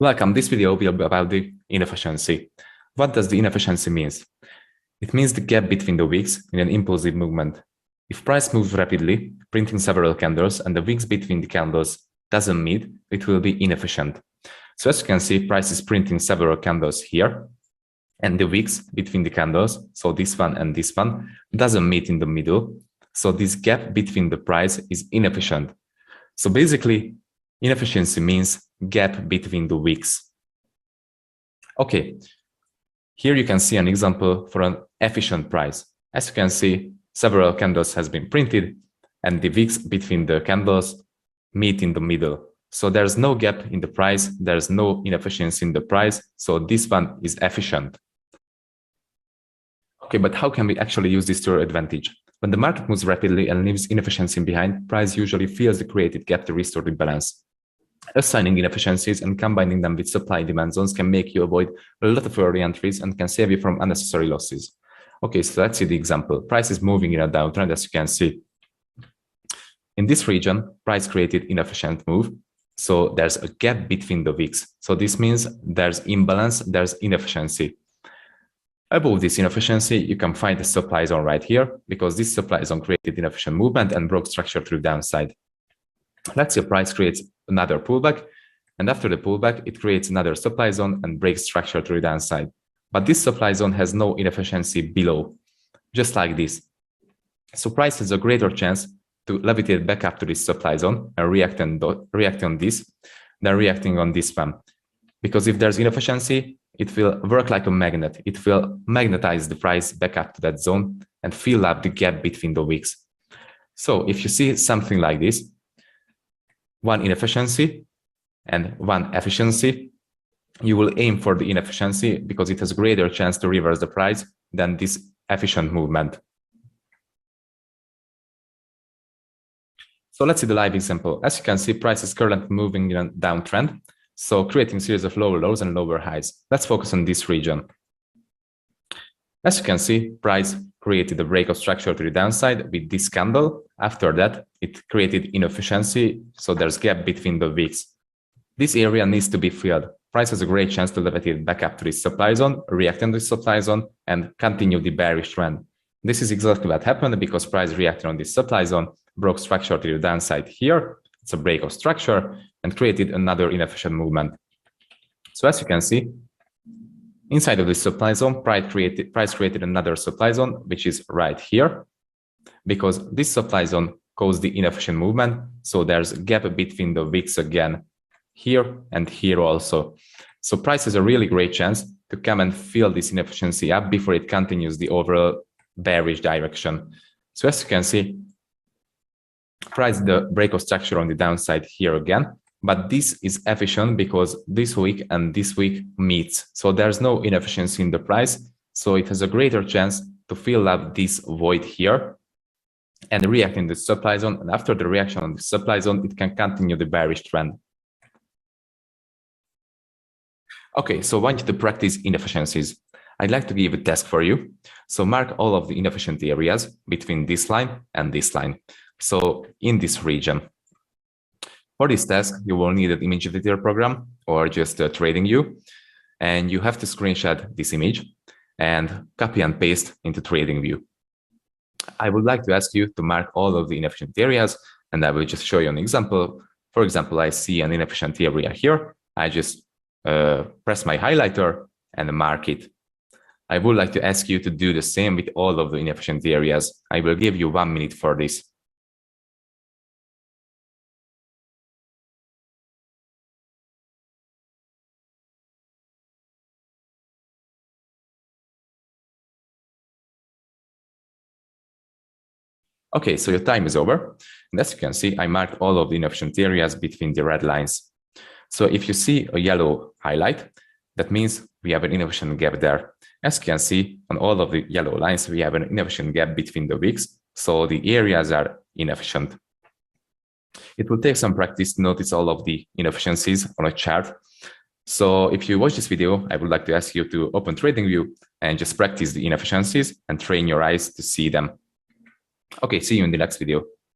Welcome. This video will be about the inefficiency. What does the inefficiency mean? It means the gap between the wicks in an impulsive movement. If price moves rapidly, printing several candles, and the wicks between the candles doesn't meet, it will be inefficient. So as you can see, price is printing several candles here, and the wicks between the candles, so this one and this one, doesn't meet in the middle. So this gap between the price is inefficient. So basically, inefficiency means gap between the wicks. Okay, here you can see an example for an efficient price. As you can see, several candles has been printed and the wicks between the candles meet in the middle. So there's no gap in the price, there's no inefficiency in the price, so this one is efficient. Okay, but how can we actually use this to our advantage? When the market moves rapidly and leaves inefficiency behind, price usually fills the created gap to restore the balance. Assigning inefficiencies and combining them with supply-demand zones can make you avoid a lot of early entries and can save you from unnecessary losses. Okay, so let's see the example. Price is moving in a downtrend, as you can see. In this region, price created inefficient move, so there's a gap between the wicks. So this means there's imbalance, there's inefficiency. Above this inefficiency, you can find the supply zone right here, because this supply zone created inefficient movement and broke structure through downside. Let's say price creates another pullback, and after the pullback, it creates another supply zone and breaks structure through downside. But this supply zone has no inefficiency below, just like this. So price has a greater chance to levitate back up to this supply zone and react on this than reacting on this one. Because if there's inefficiency, it will work like a magnet. It will magnetize the price back up to that zone and fill up the gap between the wicks. So if you see something like this, one inefficiency and one efficiency, you will aim for the inefficiency because it has a greater chance to reverse the price than this efficient movement. So let's see the live example. As you can see, price is currently moving in a downtrend, so creating a series of lower lows and lower highs. Let's focus on this region. As you can see, price created a breakout structure to the downside with this candle. After that, it created inefficiency, so there's gap between the wicks. This area needs to be filled. Price has a great chance to levitate back up to this supply zone, react on this supply zone, and continue the bearish trend. This is exactly what happened because price reacted on this supply zone, broke structure to the downside here. It's a breakout structure and created another inefficient movement. So as you can see, inside of this supply zone, price created another supply zone, which is right here, because this supply zone caused the inefficient movement. So there's a gap between the wicks again, here and here also. So price has a really great chance to come and fill this inefficiency up before it continues the overall bearish direction. So as you can see, price the breakout structure on the downside here again, but this is efficient because this week and this week meets. So there's no inefficiency in the price. So it has a greater chance to fill up this void here and react in the supply zone. And after the reaction on the supply zone, it can continue the bearish trend. Okay, so I want you to practice inefficiencies. I'd like to give a task for you. So mark all of the inefficient areas between this line and this line. So in this region. For this task, you will need an image editor program or just a TradingView, and you have to screenshot this image and copy and paste into TradingView. I would like to ask you to mark all of the inefficient areas, and I will just show you an example. For example, I see an inefficient area here. I just press my highlighter and mark it. I would like to ask you to do the same with all of the inefficient areas. I will give you 1 minute for this. Okay, so your time is over. And as you can see, I marked all of the inefficient areas between the red lines. So if you see a yellow highlight, that means we have an inefficient gap there. As you can see, on all of the yellow lines, we have an inefficient gap between the wicks. So the areas are inefficient. It will take some practice to notice all of the inefficiencies on a chart. So if you watch this video, I would like to ask you to open TradingView and just practice the inefficiencies and train your eyes to see them. Okay, see you in the next video.